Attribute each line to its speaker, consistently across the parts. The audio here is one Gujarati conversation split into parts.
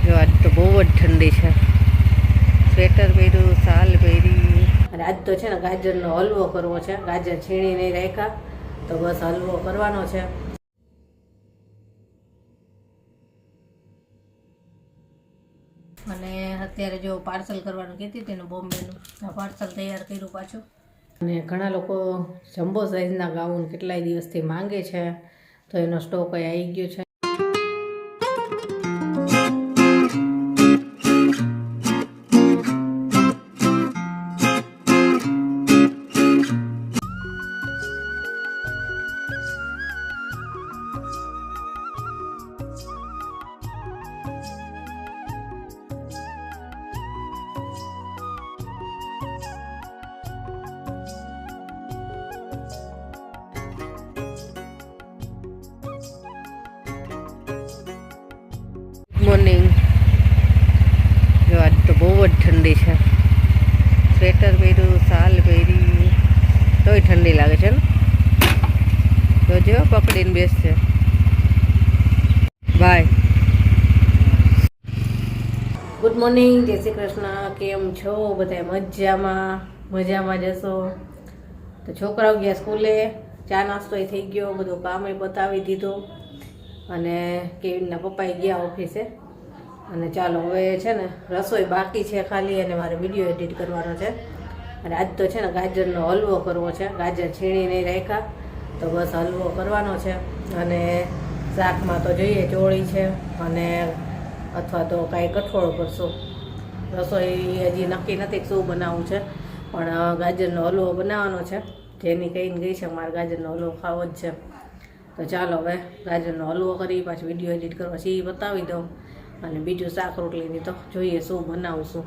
Speaker 1: જો આજ તો બહુ જ ઠંડી છે. સ્વેટર પહેર્યું, શાલ પહેરી. અને આજ તો છે ને ગાજરનો હલવો કરવો છે. ગાજર છીણી નહીં રાખ્યા તો બસ હલવો કરવાનો છે. અને અત્યારે જો પાર્સલ કરવાનું કહેતી હતી ને બોમ્બેનું, પાર્સલ તૈયાર કર્યું પાછું. અને ઘણા લોકો જમ્બો સાઇઝના ગાઉન કેટલાય દિવસથી માંગે છે, તો એનો સ્ટોક આવી ગયો છે. મોર્નિંગ. જો આજ તો બહુ જ ઠંડી છે. સ્વેટર પહેર્યું, શાલ પહેરી, તોય ઠંડી લાગે છે ને. તો જો પકડીને બેસશે. બાય. ગુડ મોર્નિંગ, જય શ્રી કૃષ્ણ. કેમ છો બધા? મજામાં જશો. તો છોકરાઓ ગયા સ્કૂલે, ચા નાસ્તો થઈ ગયો, બધું કામ બતાવી દીધું. અને કેવીનના પપ્પાએ ગયા ઓફિસે. અને ચાલો હવે છે ને રસોઈ બાકી છે ખાલી, અને મારે વિડીયો એડિટ કરવાનો છે. અને આજ તો છે ને ગાજરનો હલવો કરવો છે. ગાજર છીણી નહીં રાખ્યા તો બસ હલવો કરવાનો છે. અને શાકમાં તો જોઈએ ચોળી છે, અને અથવા તો કાંઈ કઠોળ કરશું. રસોઈ હજી નક્કી નથી શું બનાવવું છે, પણ ગાજરનો હલવો બનાવવાનો છે. જેની કહીને ગઈ છે મારે ગાજરનો હલવો ખાવો જ છે. તો ચાલો હવે ગાજરનો હલવો કરી, પાછું વિડીયો એડિટ કરવા છે એ બતાવી દઉં. અને બીજું શાક રોટલીની તો જોઈએ શું બનાવશું.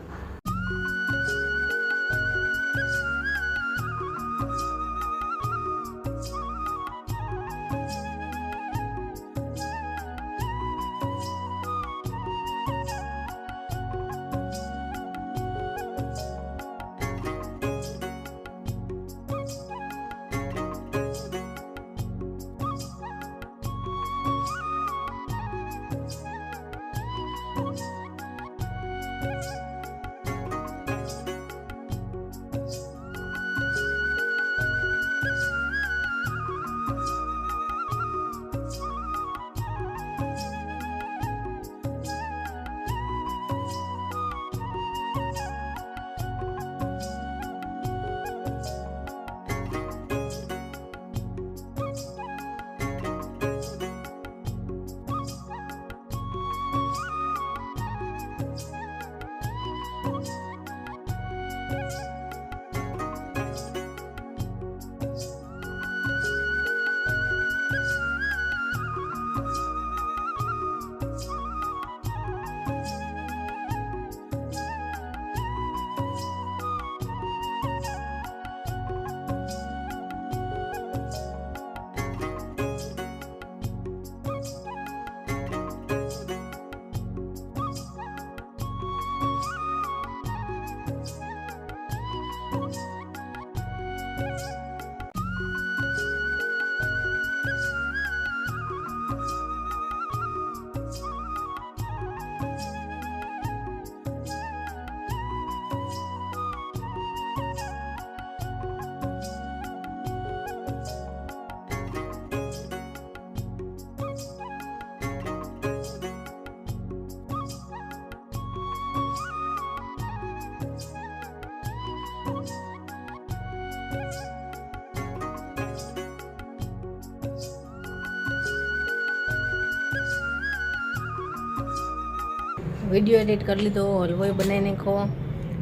Speaker 1: વિડીયો એડિટ કરી લીધો, હલવો બનાવી નાખો,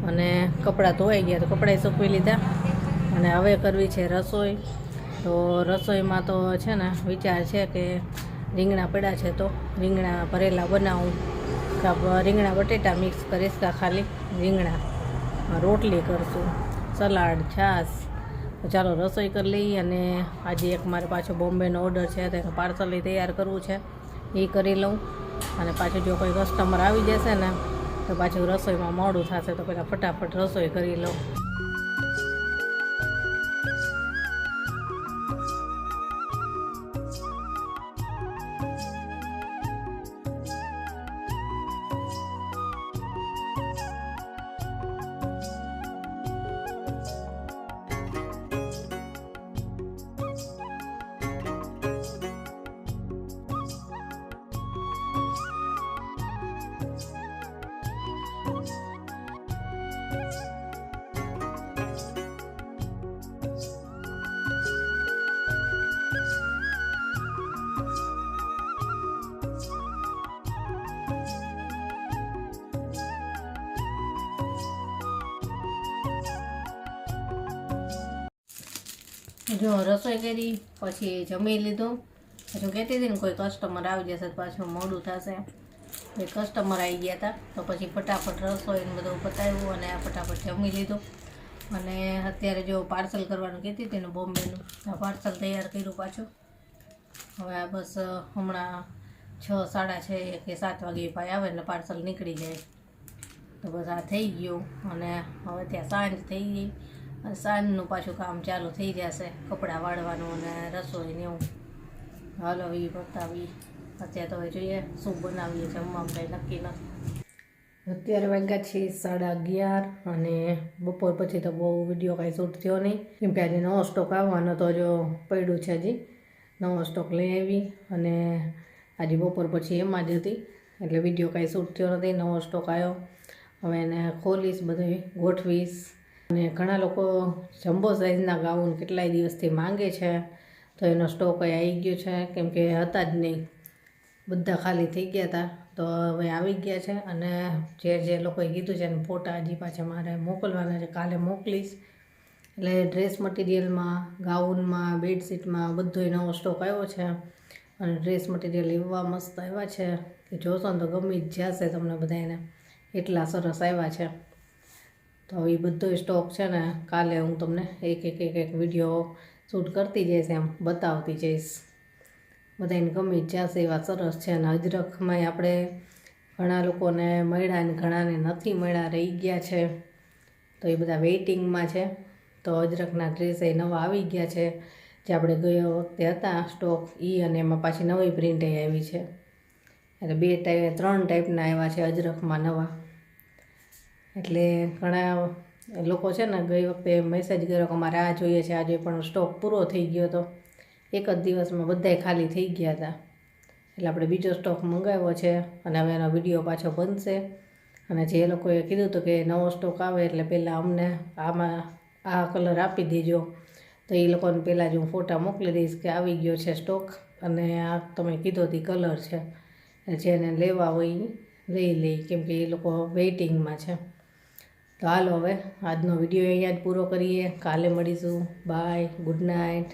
Speaker 1: અને કપડાં ધોવાઈ ગયા તો કપડાં સૂકવી લીધા. અને હવે કરવી છે રસોઈ. તો રસોઈમાં તો છે ને વિચાર છે કે રીંગણા પડ્યા છે તો રીંગણા ભરેલા બનાવું, રીંગણા બટેટા મિક્સ કરીશ, કાં ખાલી રીંગણા, રોટલી કરશું, સલાડ, છાશ. તો ચાલો રસોઈ કરી લઈએ. અને આજે એક મારે પાછો બોમ્બેનો ઓર્ડર છે, તો પાર્સલ તૈયાર કરવું છે, એ કરી લઉં. અને પાછું જો કોઈ કસ્ટમર આવી જશે ને તો પાછું રસોઈમાં મોડું થશે, તો પહેલાં ફટાફટ રસોઈ કરી લઉં. જો રસોઈ કરી પછી જમી લીધું. પછી કહેતી હતી ને કોઈ કસ્ટમર આવી જશે તો પાછું મોડું થશે. કોઈ કસ્ટમર આવી ગયા હતા તો પછી ફટાફટ રસોઈને બધું પતાવ્યું અને ફટાફટ જમી લીધું. અને અત્યારે જો પાર્સલ કરવાનું કહેતી હતી ને બોમ્બેનું, આ પાર્સલ તૈયાર કર્યું પાછું. હવે આ બસ હમણાં 6, 6:30 કે 7 વાગે ભાઈ આવે એટલે પાર્સલ નીકળી જાય. તો બસ આ થઈ ગયું અને હવે ત્યાં સાંજ થઈ ગઈ અને સાંજનું પાછું કામ ચાલુ થઈ જશે, કપડાં વાળવાનું અને રસોઈ ને એવું. હાલો એ બતાવી. અત્યારે તો હવે જોઈએ શું બનાવીએ, જમવામાં કંઈ નક્કી નથી. અત્યારે વાગ્યા છે 11:30 અને બપોર પછી તો બહુ વિડીયો કાંઈ શૂટ થયો નહીં, કેમ કે આજે નવો સ્ટોક આવવાનો તો જો પડ્યું છે. હજી નવો સ્ટોક લઈ આવી અને આજે બપોર પછી એમાં જ હતી એટલે વિડીયો કાંઈ શૂટ થયો નથી. નવો સ્ટોક આવ્યો, હવે એને ખોલીશ, બધું ગોઠવીશ. અને ઘણા લોકો જમ્બો સાઇઝના ગાઉન કેટલાય દિવસથી માંગે છે તો એનો સ્ટોક આવી ગયો છે, કેમ કે હતા જ નહીં, બધા ખાલી થઈ ગયા હતા. તો હવે આવી ગયા છે અને જે લોકોએ કીધું છે ને ફોટા હજી પાછા મારે મોકલવાના છે, કાલે મોકલીશ. એટલે ડ્રેસ મટીરિયલમાં, ગાઉનમાં, બેડશીટમાં બધોય નવો સ્ટોક આવ્યો છે. અને ડ્રેસ મટીરિયલ એવા મસ્ત આવ્યા છે કે જોશો ને તો ગમી જ જશે તમને બધાને, એટલા સરસ આવ્યા છે. તો એ બધો સ્ટોક છે ને કાલે હું તમને એક વિડીયો શૂટ કરતી જઈશ, એમ બતાવતી જઈશ. બધાને ગમી જ જશે એવા સરસ છે. અને અજરખમાં આપણે ઘણા લોકોને મળ્યા ને ઘણાને નથી મળ્યા, રહી ગયા છે. તો એ બધા વેઇટિંગમાં છે. તો અજરખના ડ્રેસ એ નવા આવી ગયા છે, જે આપણે ગયો વખતે હતા સ્ટોક એ, અને એમાં પાછી નવી પ્રિન્ટ આવી છે. એટલે 3 ટાઈપના આવ્યા છે અજરખમાં નવા. એટલે ઘણા લોકો છે ને ગઈ વખતે મેસેજ કર્યો કે અમારે આ જોઈએ છે, આ જોઈએ, પણ સ્ટોક પૂરો થઈ ગયો હતો. એક જ દિવસમાં બધાય ખાલી થઈ ગયા હતા. એટલે આપણે બીજો સ્ટોક મંગાવ્યો છે અને હવે એનો વિડીયો પાછો બનશે. અને જે લોકોએ કીધું હતું કે નવો સ્ટોક આવે એટલે પહેલાં અમને આમાં આ કલર આપી દેજો, તો એ લોકોને પહેલાં જ હું ફોટા મોકલી દઈશ કે આવી ગયો છે સ્ટોક અને આ તમે કીધો તે કલર છે. જેને લેવા હોય લઈ લઈ, કેમ કે એ લોકો વેઇટિંગમાં છે. તો હાલો હવે આજનો વિડીયો અહીંયા જ પૂરો કરીએ. કાલે મળીશું. Bye, good night.